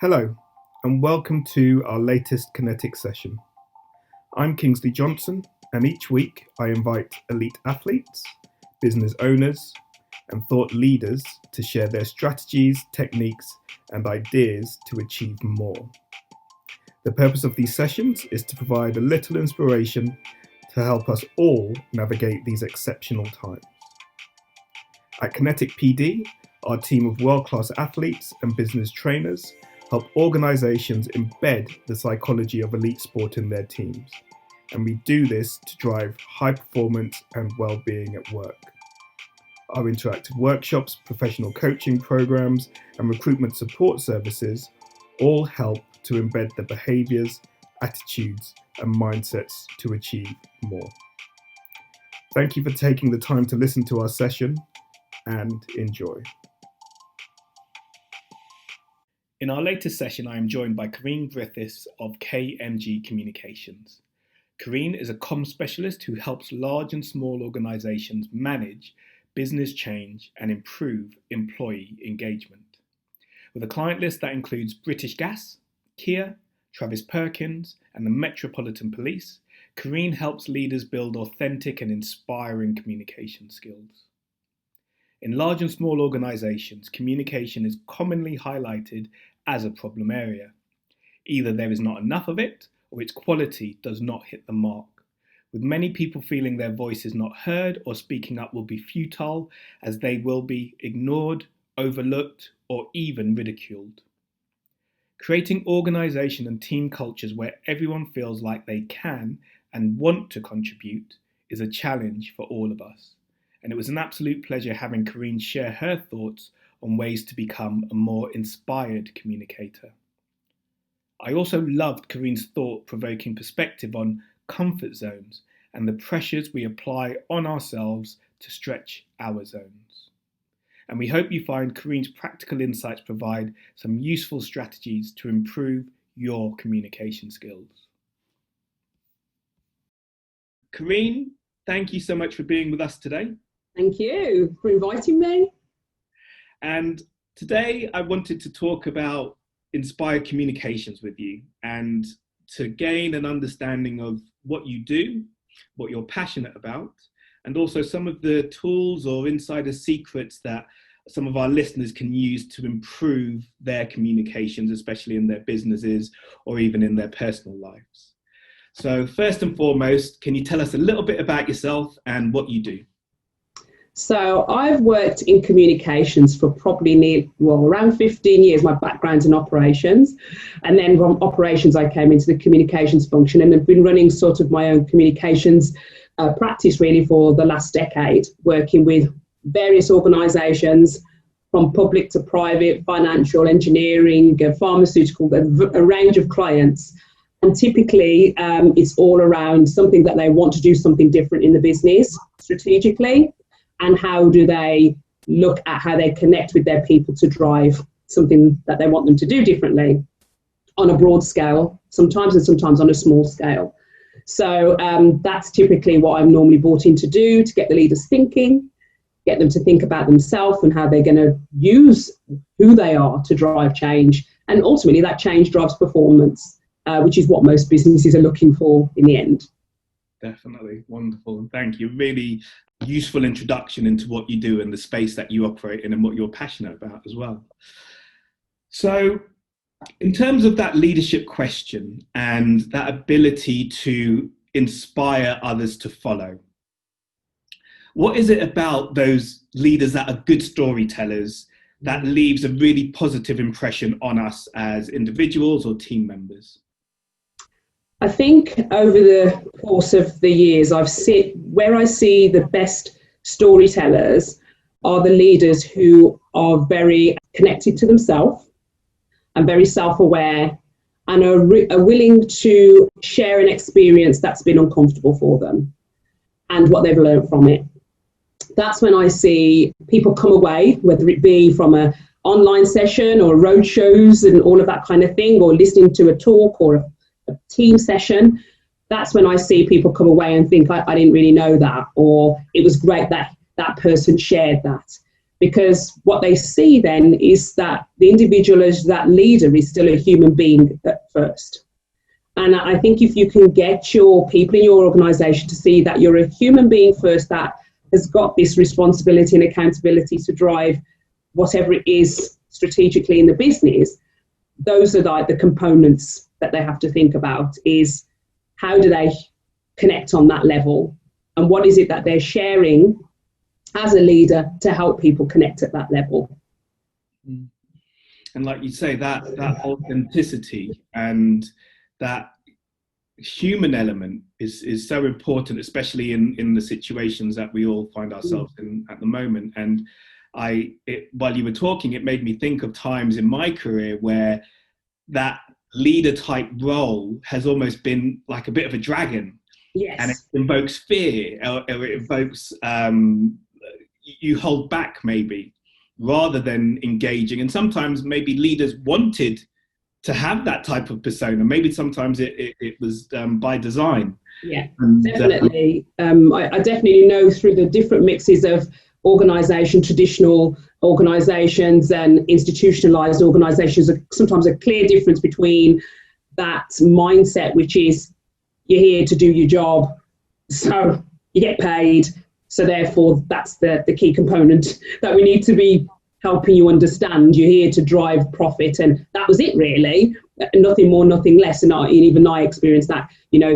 Hello, and welcome to our latest Kinetic Session. I'm Kingsley Johnson, and each week I invite elite athletes, business owners, and thought leaders to share their strategies, techniques, and ideas to achieve more. The purpose of these sessions is to provide a little inspiration to help us all navigate these exceptional times. At Kinetic PD, our team of world-class athletes and business trainers help organisations embed the psychology of elite sport in their teams. And we do this to drive high performance and well-being at work. Our interactive workshops, professional coaching programs, and recruitment support services all help to embed the behaviours, attitudes, and mindsets to achieve more. Thank you for taking the time to listen to our session, and enjoy. In our latest session, I am joined by Kareen Griffiths of KMG Communications. Kareen is a comms specialist who helps large and small organisations manage business change and improve employee engagement. With a client list that includes British Gas, Kia, Travis Perkins, and the Metropolitan Police, Kareen helps leaders build authentic and inspiring communication skills. In large and small organisations, communication is commonly highlighted as a problem area. Either there is not enough of it, or its quality does not hit the mark, with many people feeling their voice is not heard or speaking up will be futile, as they will be ignored, overlooked, or even ridiculed. Creating organisation and team cultures where everyone feels like they can and want to contribute is a challenge for all of us. And it was an absolute pleasure having Kareen share her thoughts on ways to become a more inspired communicator. I also loved Kareen's thought-provoking perspective on comfort zones and the pressures we apply on ourselves to stretch our zones. And we hope you find Kareen's practical insights provide some useful strategies to improve your communication skills. Kareen, thank you so much for being with us today. Thank you for inviting me. And today I wanted to talk about inspired communications with you and to gain an understanding of what you do, what you're passionate about, and also some of the tools or insider secrets that some of our listeners can use to improve their communications, especially in their businesses or even in their personal lives. So first and foremost, can you tell us a little bit about yourself and what you do? So I've worked in communications for probably around 15 years. My background's in operations, and then from operations I came into the communications function and have been running sort of my own communications practice really for the last decade, working with various organisations from public to private, financial, engineering, pharmaceutical, a range of clients. And typically it's all around something that they want to do something different in the business strategically. And how do they look at how they connect with their people to drive something that they want them to do differently on a broad scale, sometimes and sometimes on a small scale. So that's typically what I'm normally brought in to do, to get the leaders thinking, get them to think about themselves and how they're going to use who they are to drive change. And ultimately that change drives performance, which is what most businesses are looking for in the end. Definitely. Wonderful. Thank you. Really useful introduction into what you do and the space that you operate in and what you're passionate about as well. So in terms of that leadership question and that ability to inspire others to follow, what is it about those leaders that are good storytellers that leaves a really positive impression on us as individuals or team members? I think over the course of the years, where I see the best storytellers are the leaders who are very connected to themselves and very self-aware and are willing to share an experience that's been uncomfortable for them and what they've learned from it. That's when I see people come away, whether it be from an online session or road shows and all of that kind of thing, or listening to a talk or a team session. That's when I see people come away and think, I didn't really know that, or it was great that that person shared that. because what they see then is that the individual as that leader is still a human being at first. And I think if you can get your people in your organisation to see that you're a human being first that has got this responsibility and accountability to drive whatever it is strategically in the business, those are like the components that they have to think about, is how do they connect on that level, and what is it that they're sharing as a leader to help people connect at that level. And like you say, that authenticity and that human element is so important, especially in the situations that we all find ourselves in at the moment. And while you were talking, it made me think of times in my career where that leader type role has almost been like a bit of a dragon. Yes. And it invokes fear, or it invokes you hold back maybe rather than engaging. And sometimes maybe leaders wanted to have that type of persona. Maybe sometimes it was by design. Yeah, definitely. I definitely know through the different mixes of organisation, traditional organisations and institutionalised organisations, sometimes a clear difference between that mindset, which is you're here to do your job, so you get paid, so therefore that's the key component that we need to be helping you understand. You're here to drive profit, and that was it really, nothing more, nothing less. And even I experienced that,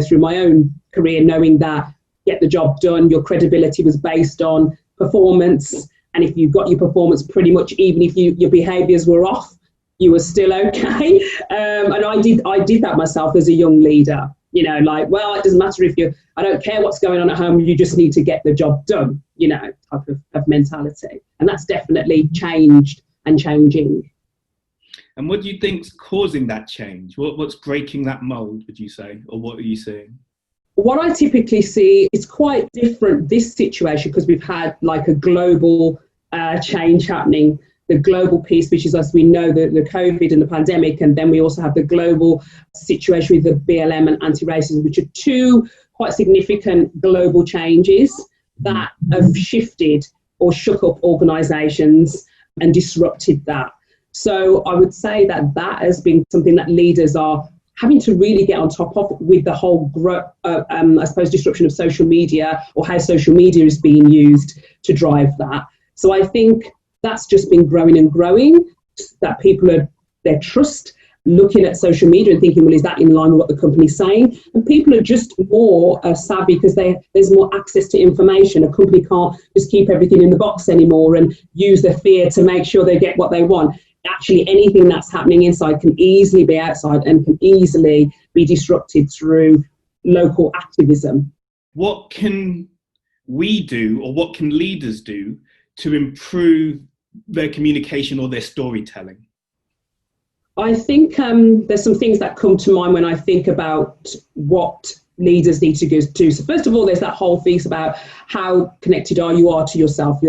through my own career, knowing that get the job done, your credibility was based on performance, and if you got your performance, pretty much even if your behaviours were off, you were still okay. And I did that myself as a young leader. Well, it doesn't matter I don't care what's going on at home, you just need to get the job done, type of mentality. And that's definitely changed and changing. And what do you think's causing that change? What's breaking that mold, would you say? Or what are you seeing? What I typically see is quite different, this situation, because we've had like a global change happening. The global piece, which is, as we know, the COVID and the pandemic, and then we also have the global situation with the BLM and anti-racism, which are two quite significant global changes that have shifted or shook up organisations and disrupted that. So I would say that has been something that leaders are having to really get on top of, with the whole, I suppose, disruption of social media, or how social media is being used to drive that. So I think that's just been growing and growing, that people their trust looking at social media and thinking, well, is that in line with what the company's saying? And people are just more savvy because there's more access to information. A company can't just keep everything in the box anymore and use the fear to make sure they get what they want. Actually, anything that's happening inside can easily be outside and can easily be disrupted through local activism. What can we do, or what can leaders do to improve their communication or their storytelling? I think there's some things that come to mind when I think about what leaders need to do. So first of all, there's that whole piece about how connected are to yourself.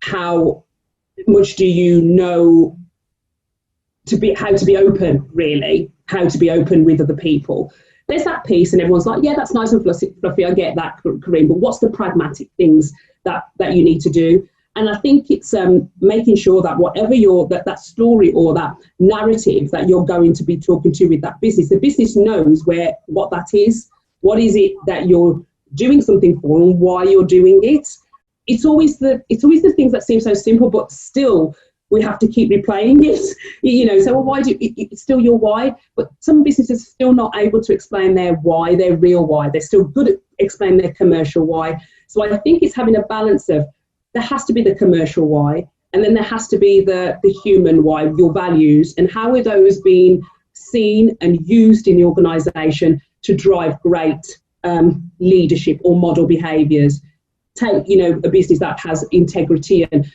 How much do you know how to be open, really, how to be open with other people. There's that piece, and everyone's like, yeah, that's nice and fluffy, I get that, Kareen, but what's the pragmatic things that you need to do? And I think it's making sure that whatever that story or that narrative that you're going to be talking to with that business, the business knows what that is. What is it that you're doing something for, and why you're doing it? It's always the things that seem so simple, but still we have to keep replaying it. So why it's still your why, but some businesses are still not able to explain their why, their real why. They're still good at explaining their commercial why. So I think it's having a balance of, there has to be the commercial why, and then there has to be the human why, your values, and how are those being seen and used in the organisation to drive great leadership or model behaviours. Take, a business that has integrity and,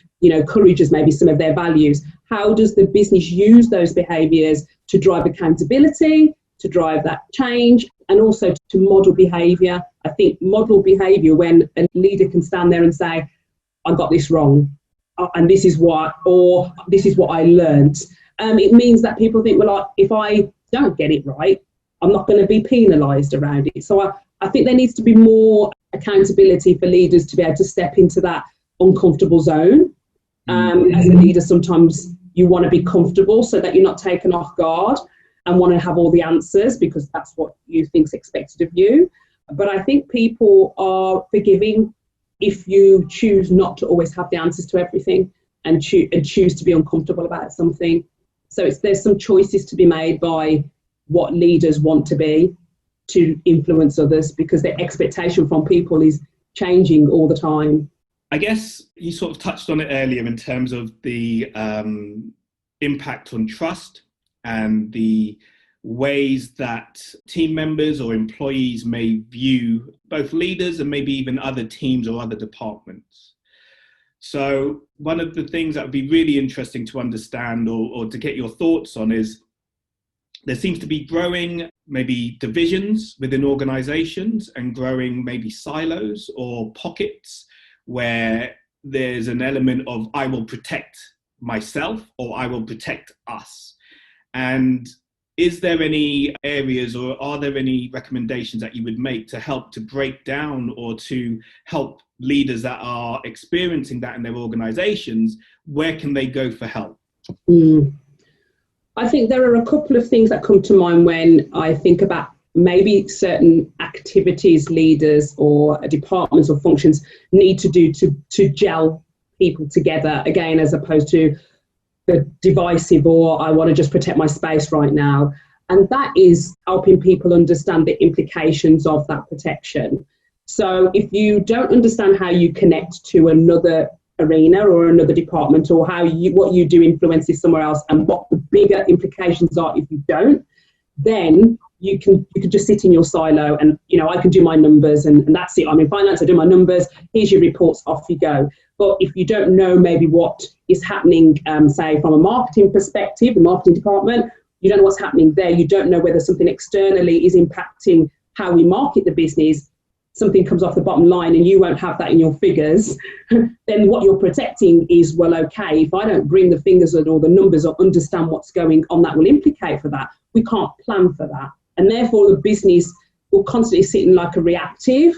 courage as maybe some of their values. How does the business use those behaviours to drive accountability, to drive that change, and also to model behaviour? I think model behaviour, when a leader can stand there and say, I got this wrong, and this is what I learned. It means that people think, well, if I don't get it right, I'm not going to be penalised around it. So I think there needs to be more accountability for leaders to be able to step into that uncomfortable zone As a leader, sometimes you want to be comfortable so that you're not taken off guard and want to have all the answers because that's what you think's expected of you. But I think people are forgiving if you choose not to always have the answers to everything and choose to be uncomfortable about something. So there's some choices to be made by what leaders want to be to influence others, because the expectation from people is changing all the time. I guess you sort of touched on it earlier in terms of the impact on trust and the ways that team members or employees may view both leaders and maybe even other teams or other departments. So one of the things that would be really interesting to understand or to get your thoughts on is there seems to be growing maybe divisions within organizations and growing maybe silos or pockets where there's an element of I will protect myself or I will protect us. And is there any areas or are there any recommendations that you would make to help to break down or to help leaders that are experiencing that in their organizations? Where can they go for help? I think there are a couple of things that come to mind when I think about maybe certain activities leaders or departments or functions need to do to gel people together, again, as opposed to the divisive or I want to just protect my space right now. And that is helping people understand the implications of that protection. So if you don't understand how you connect to another arena or another department, or how what you do influences somewhere else, and what the bigger implications are if you don't, then you can just sit in your silo and, I can do my numbers and that's it. I'm in finance, I do my numbers, here's your reports, off you go. But if you don't know maybe what is happening, say from a marketing perspective, the marketing department, you don't know what's happening there, you don't know whether something externally is impacting how we market the business, something comes off the bottom line and you won't have that in your figures, then what you're protecting is, well, okay, if I don't bring the figures or the numbers or understand what's going on that will implicate for that, we can't plan for that. And therefore the business will constantly sit in like a reactive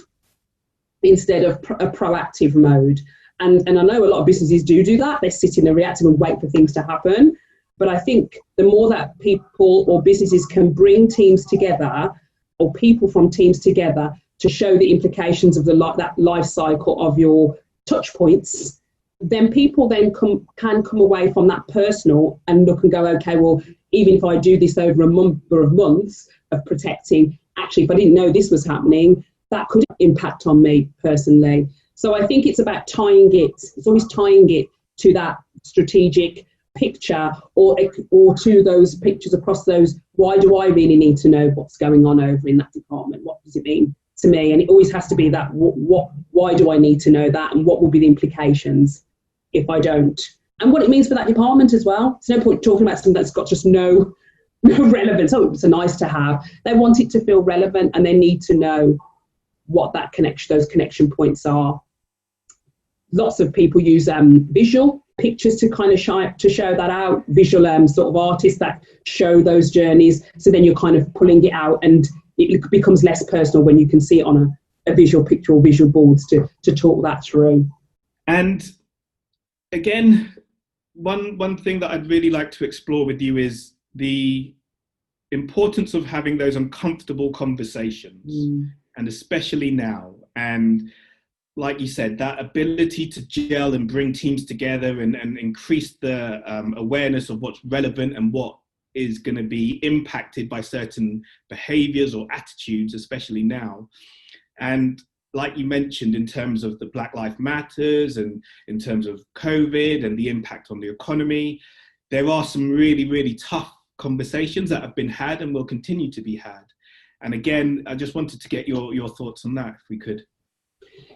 instead of a proactive mode. And I know a lot of businesses do that. They sit in a reactive and wait for things to happen. But I think the more that people or businesses can bring teams together or people from teams together to show the implications of that life cycle of your touch points, then people then can come away from that personal and look and go, okay, well, even if I do this over a number of months of protecting, actually, if I didn't know this was happening, that could impact on me personally. So I think it's about it's always tying it to that strategic picture or to those pictures across those, why do I really need to know what's going on over in that department? What does it mean to me? And it always has to be that, why do I need to know that? And what will be the implications if I don't? And what it means for that department as well. There's no point talking about something that's got just no relevance. Oh, it's a nice to have. They want it to feel relevant and they need to know what those connection points are. Lots of people use visual pictures to kind of show that out, visual sort of artists that show those journeys. So then you're kind of pulling it out and it becomes less personal when you can see it on a visual picture or visual boards to talk that through. And again, one thing that I'd really like to explore with you is the importance of having those uncomfortable conversations, and especially now. And like you said, that ability to gel and bring teams together and increase the awareness of what's relevant and what is going to be impacted by certain behaviors or attitudes, especially now. And like you mentioned, in terms of the Black Lives Matters and in terms of COVID and the impact on the economy, there are some really, really tough conversations that have been had and will continue to be had. And again, I just wanted to get your thoughts on that, if we could.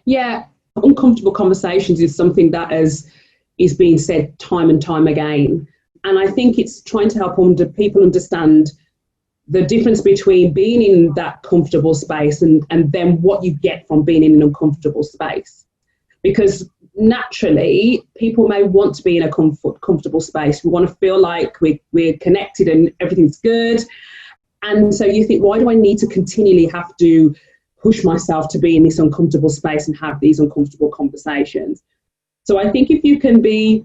Yeah, uncomfortable conversations is something that is being said time and time again. And I think it's trying to help people understand the difference between being in that comfortable space and then what you get from being in an uncomfortable space. Because naturally, people may want to be in a comfortable space. We want to feel like we're connected and everything's good. And so you think, why do I need to continually have to push myself to be in this uncomfortable space and have these uncomfortable conversations? So I think if you can be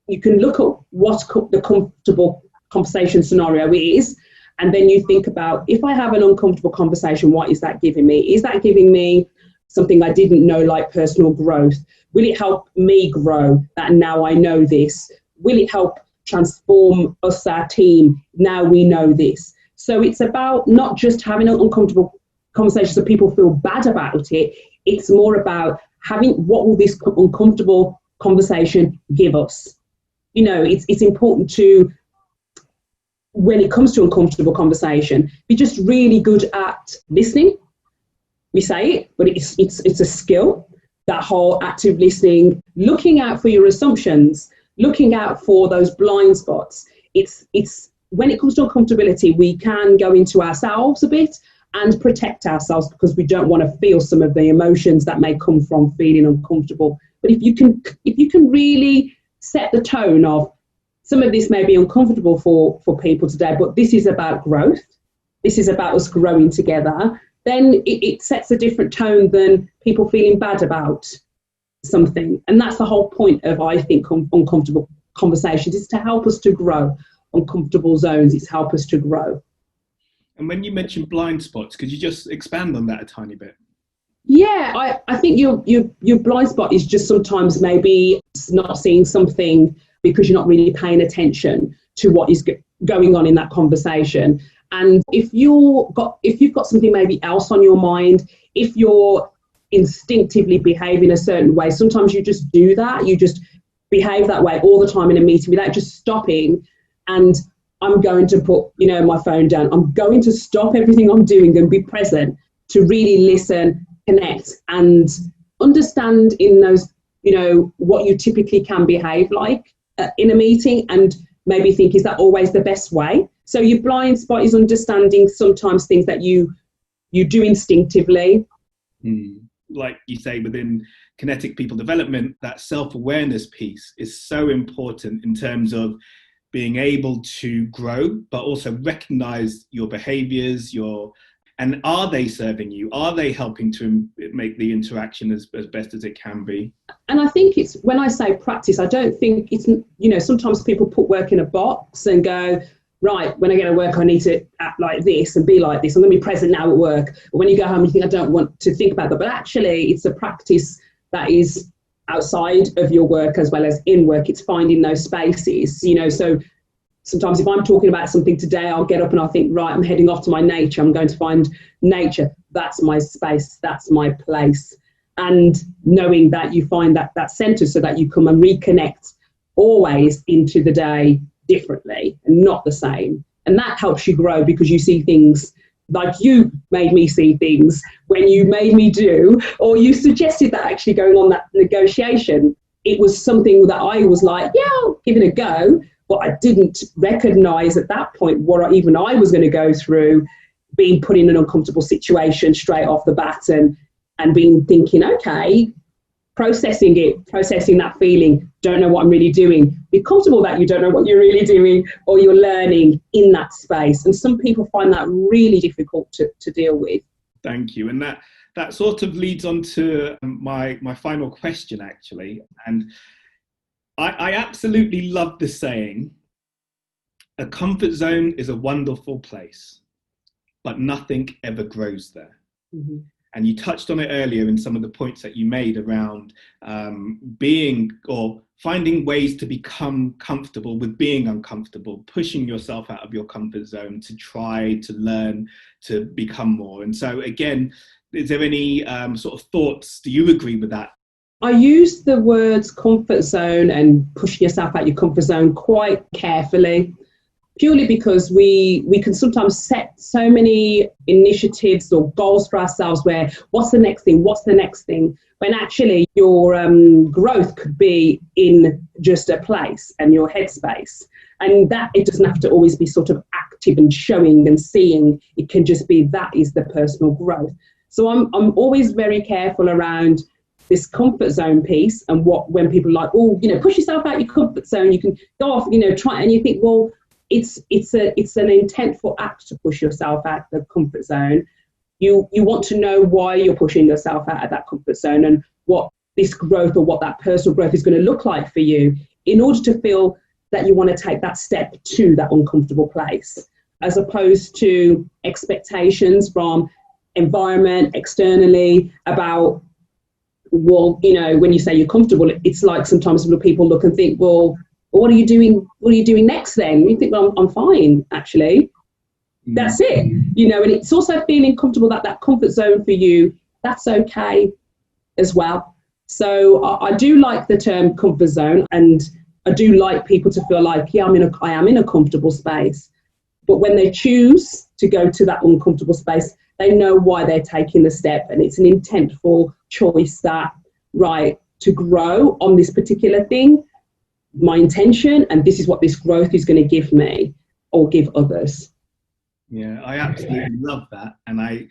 you can look at what the comfortable conversation scenario is, and then you think about, if I have an uncomfortable conversation, what is that giving me? Is that giving me something I didn't know, like personal growth? Will it help me grow that now I know this? Will it help transform us, our team, now we know this? So it's about not just having an uncomfortable conversation so people feel bad about it. It's more about having, what will this uncomfortable conversation give us? It's important to, when it comes to uncomfortable conversation, be just really good at listening. We say it, but it's a skill, that whole active listening, looking out for your assumptions, looking out for those blind spots. It's when it comes to uncomfortability, we can go into ourselves a bit and protect ourselves because we don't want to feel some of the emotions that may come from feeling uncomfortable. But if you can really set the tone of, some of this may be uncomfortable for people today, but this is about growth. This is about us growing together. Then it sets a different tone than people feeling bad about something. And that's the whole point of, I think, uncomfortable conversations, is to help us to grow. Uncomfortable zones, it's help us to grow. And when you mentioned blind spots, could you just expand on that a tiny bit? Yeah, I think your blind spot is just sometimes maybe not seeing something because you're not really paying attention to what is going on in that conversation. And if you've got something maybe else on your mind, if you're instinctively behaving a certain way, sometimes you just do that. You just behave that way all the time in a meeting without just stopping. And I'm going to put, my phone down. I'm going to stop everything I'm doing and be present to really listen, connect, and understand in those, what you typically can behave like in a meeting, and maybe think, is that always the best way? So your blind spot is understanding sometimes things that you do instinctively. Like you say, within kinetic people development, that self-awareness piece is so important in terms of being able to grow, but also recognize your behaviors, and are they serving you? Are they helping to make the interaction as best as it can be? And I think it's, when I say practice, I don't think it's, sometimes people put work in a box and go, right, when I go to work, I need to act like this and be like this. I'm going to be present now at work. But when you go home, you think, I don't want to think about that. But actually, it's a practice that is outside of your work as well as in work. It's finding those spaces, so sometimes if I'm talking about something today, I'll get up and I'll think, right, I'm heading off to my nature. I'm going to find nature. That's my space. That's my place. And knowing that you find that center so that you come and reconnect always into the day differently and not the same. And that helps you grow because you see things like you made me see things when you made me do, or you suggested that actually going on that negotiation, it was something that I was like, yeah, I'll give it a go. But I didn't recognise at that point what even I was going to go through, being put in an uncomfortable situation straight off the bat, and thinking, okay, processing that feeling, don't know what I'm really doing. Be comfortable that you don't know what you're really doing or you're learning in that space. And some people find that really difficult to deal with. Thank you. And that sort of leads on to my final question, actually. And I absolutely love the saying, a comfort zone is a wonderful place, but nothing ever grows there. Mm-hmm. And you touched on it earlier in some of the points that you made around being or finding ways to become comfortable with being uncomfortable, pushing yourself out of your comfort zone to try to learn to become more. And so again, is there any sort of thoughts? Do you agree with that? I use the words comfort zone and pushing yourself out your comfort zone quite carefully, purely because we can sometimes set so many initiatives or goals for ourselves where what's the next thing, when actually your growth could be in just a place and your headspace. And that it doesn't have to always be sort of active and showing and seeing. It can just be that is the personal growth. So I'm always very careful around this comfort zone piece, and when people are like, oh, push yourself out your comfort zone, you can go off, try, and you think, well, it's an intentful act to push yourself out the comfort zone. You want to know why you're pushing yourself out of that comfort zone and what this growth or what that personal growth is going to look like for you. in order to feel that you want to take that step to that uncomfortable place, as opposed to expectations from environment externally about, well, you know, when you say you're comfortable, it's like sometimes people look and think, well, what are you doing? What are you doing next then? You think, well, I'm fine, actually. That's it, you know. And it's also feeling comfortable, that comfort zone for you, that's okay as well. So I do like the term comfort zone, and I do like people to feel like, yeah, I am in a comfortable space. But when they choose to go to that uncomfortable space, they know why they're taking the step, and it's an intentful choice that, right, to grow on this particular thing, my intention, and this is what this growth is going to give me or give others. Yeah, I absolutely love that. And I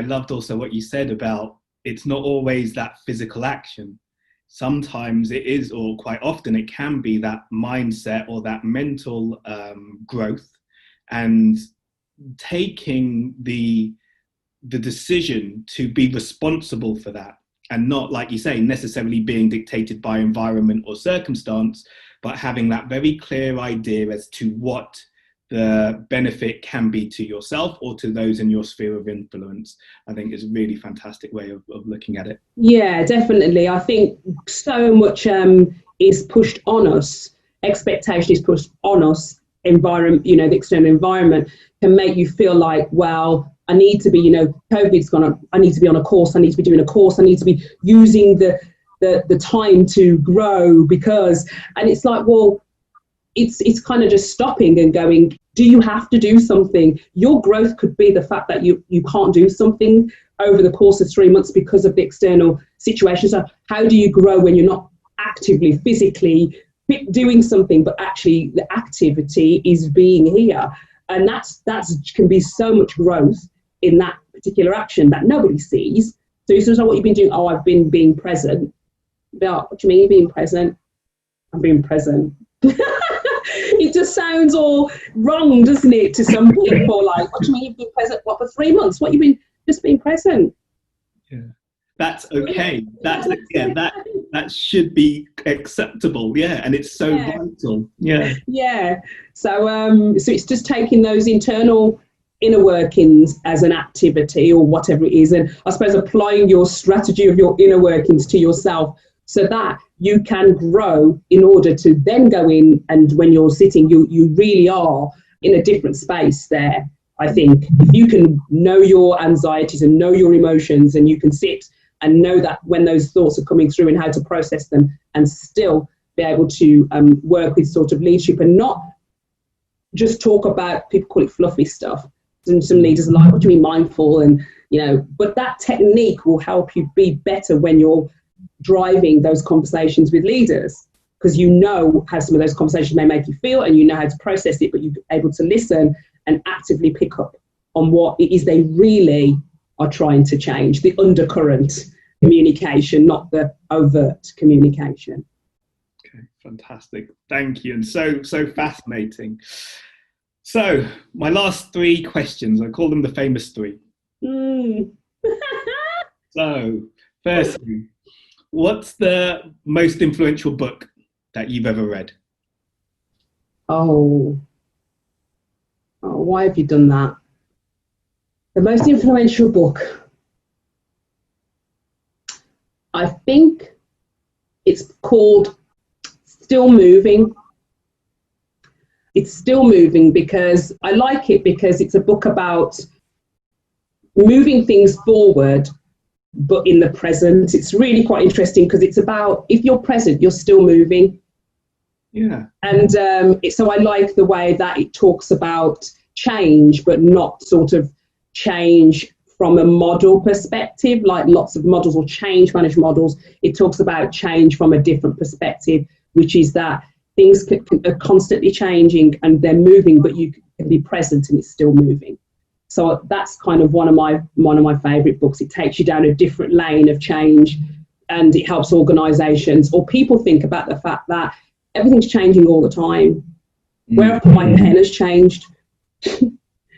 loved also what you said about it's not always that physical action. Sometimes it is, or quite often it can be that mindset or that mental growth, and taking the decision to be responsible for that, and not, like you say, necessarily being dictated by environment or circumstance, but having that very clear idea as to what the benefit can be to yourself or to those in your sphere of influence. I think is a really fantastic way of looking at it. Yeah, definitely. I think so much is pushed on us. Expectation is pushed on us. Environment, you know, the external environment can make you feel like, well, I need to be, you know, COVID's gone on, I need to be on a course, I need to be doing a course, I need to be using the time to grow, because, and it's like, well, it's kind of just stopping and going, do you have to do something? Your growth could be the fact that you can't do something over the course of 3 months because of the external situation. So how do you grow when you're not actively, physically doing something, but actually the activity is being here? And that's can be so much growth in that particular action that nobody sees. So you sort of, what you've been doing, oh, I've been being present. What do you mean you're being present? I'm being present. It just sounds all wrong, doesn't it, to some people? Like, what do you mean you've been present? What, for 3 months? What, you've been just being present? Yeah, that's okay. That should be acceptable. Yeah, and it's so vital. Yeah. Yeah. So so it's just taking those internal inner workings as an activity or whatever it is, and I suppose applying your strategy of your inner workings to yourself, so that you can grow in order to then go in, and when you're sitting, you really are in a different space there. I think if you can know your anxieties and know your emotions, and you can sit and know that when those thoughts are coming through and how to process them, and still be able to work with sort of leadership and not just talk about, people call it fluffy stuff. Some leaders are like, what do you mean mindful? And, you know, but that technique will help you be better when you're driving those conversations with leaders, because you know how some of those conversations may make you feel, and you know how to process it, but you're able to listen and actively pick up on what it is they really are trying to change, the undercurrent communication, not the overt communication. Okay, fantastic. Thank you. And so fascinating. So my last 3 questions, I call them the famous 3. So firstly, what's the most influential book that you've ever read? Oh, why have you done that? The most influential book, I think it's called Still Moving. It's Still Moving because I like it, because it's a book about moving things forward, but in the present. It's really quite interesting, because it's about, if you're present, you're still moving. Yeah. And so I like the way that it talks about change, but not sort of change from a model perspective, like lots of models or change management models. It talks about change from a different perspective, which is that things are constantly changing and they're moving, but you can be present and it's still moving. So that's kind of one of my favourite books. It takes you down a different lane of change, and it helps organisations or people think about the fact that everything's changing all the time. Where I put my pen has changed,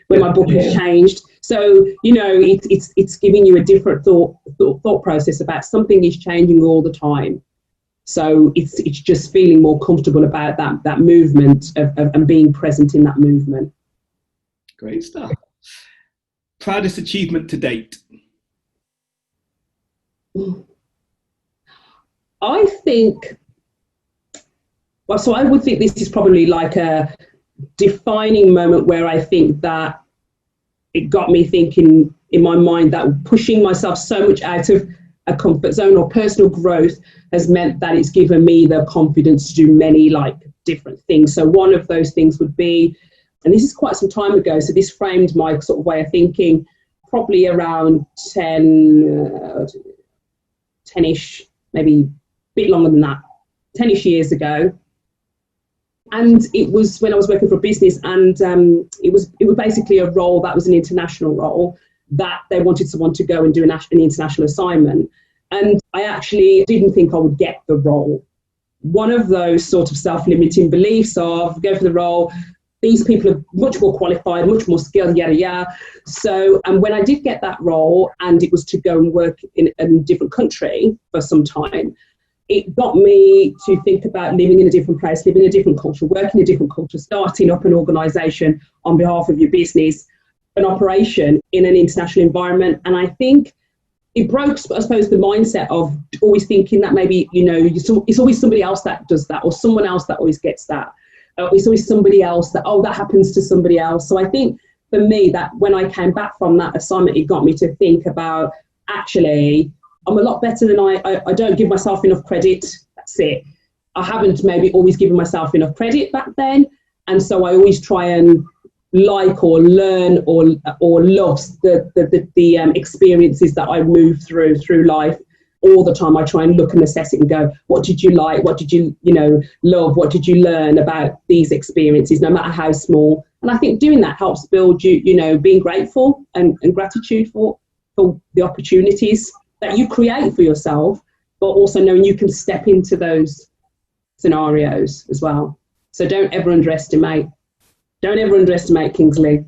where my book has changed. So, you know, it's giving you a different thought process about something is changing all the time. So it's just feeling more comfortable about that movement and being present in that movement. Great stuff. Proudest achievement to date? I think, well, so I would think this is probably like a defining moment where I think that it got me thinking in my mind that pushing myself so much out of a comfort zone or personal growth has meant that it's given me the confidence to do many like different things. So one of those things would be, and this is quite some time ago, so this framed my sort of way of thinking, probably around 10-ish, maybe a bit longer than that, 10-ish years ago. And it was when I was working for a business, and it was basically a role that was an international role that they wanted someone to go and do an international assignment. And I actually didn't think I would get the role. One of those sort of self-limiting beliefs of go for the role, these people are much more qualified, much more skilled, yada, yada. So, and when I did get that role and it was to go and work in a different country for some time, it got me to think about living in a different place, living in a different culture, working in a different culture, starting up an organisation on behalf of your business, an operation in an international environment. And I think it broke, I suppose, the mindset of always thinking that maybe, you know, it's always somebody else that does that, or someone else that always gets that. It's always somebody else that, oh, that happens to somebody else. So I think for me that when I came back from that assignment, it got me to think about, actually, I'm a lot better than I don't give myself enough credit. That's it. I haven't maybe always given myself enough credit back then. And so I always try and like or learn or love the experiences that I move through life. All the time I try and look and assess it and go, what did you like? What did you love? What did you learn about these experiences, no matter how small? And I think doing that helps build being grateful and gratitude for the opportunities that you create for yourself, but also knowing you can step into those scenarios as well. So don't ever underestimate Kingsley.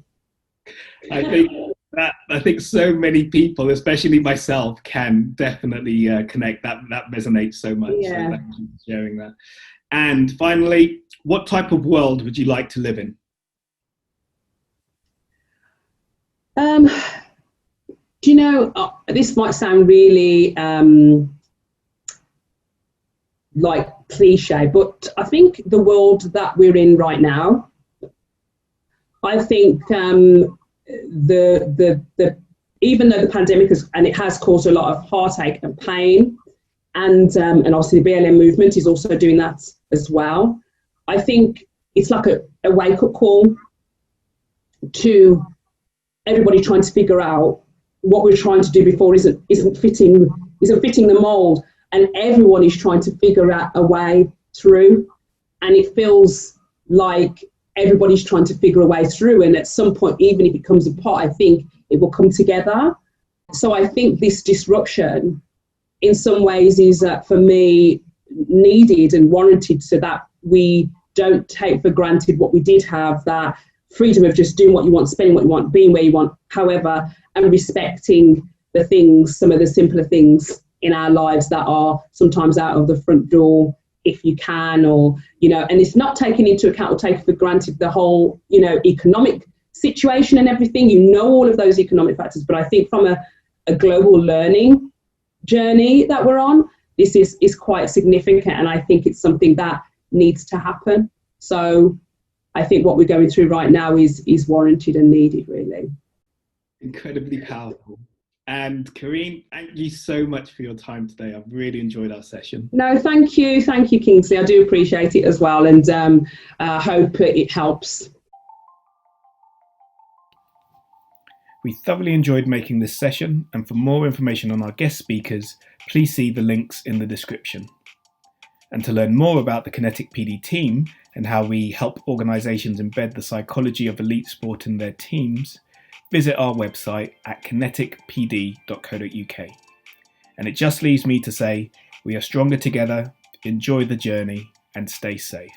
I think so many people, especially myself, can definitely connect. That resonates so much. Yeah. So thank you for sharing that. And finally, what type of world would you like to live in? This might sound really like cliche, but I think the world that we're in right now, I think even though the pandemic has caused a lot of heartache and pain, and obviously the BLM movement is also doing that as well. I think it's like a wake-up call to everybody trying to figure out what we're trying to do before isn't fitting the mold, and everyone is trying to figure out a way through, and it feels like everybody's trying to figure a way through, and at some point, even if it comes apart, I think it will come together. So I think this disruption in some ways is for me needed and warranted, so that we don't take for granted what we did have, that freedom of just doing what you want, spending what you want, being where you want, however, and respecting the things, some of the simpler things in our lives that are sometimes out of the front door, if you can, or, and it's not taking into account or taking for granted the whole, economic situation and everything, all of those economic factors. But I think from a global learning journey that we're on, this is quite significant, and I think it's something that needs to happen. So I think what we're going through right now is warranted and needed, really. Incredibly powerful. And Kareen, thank you so much for your time today. I've really enjoyed our session. No, thank you, Kingsley. I do appreciate it as well, and hope it helps. We thoroughly enjoyed making this session, and for more information on our guest speakers, please see the links in the description. And to learn more about the Kinetic PD team and how we help organisations embed the psychology of elite sport in their teams, visit our website at kineticpd.co.uk. And it just leaves me to say, we are stronger together, enjoy the journey, and stay safe.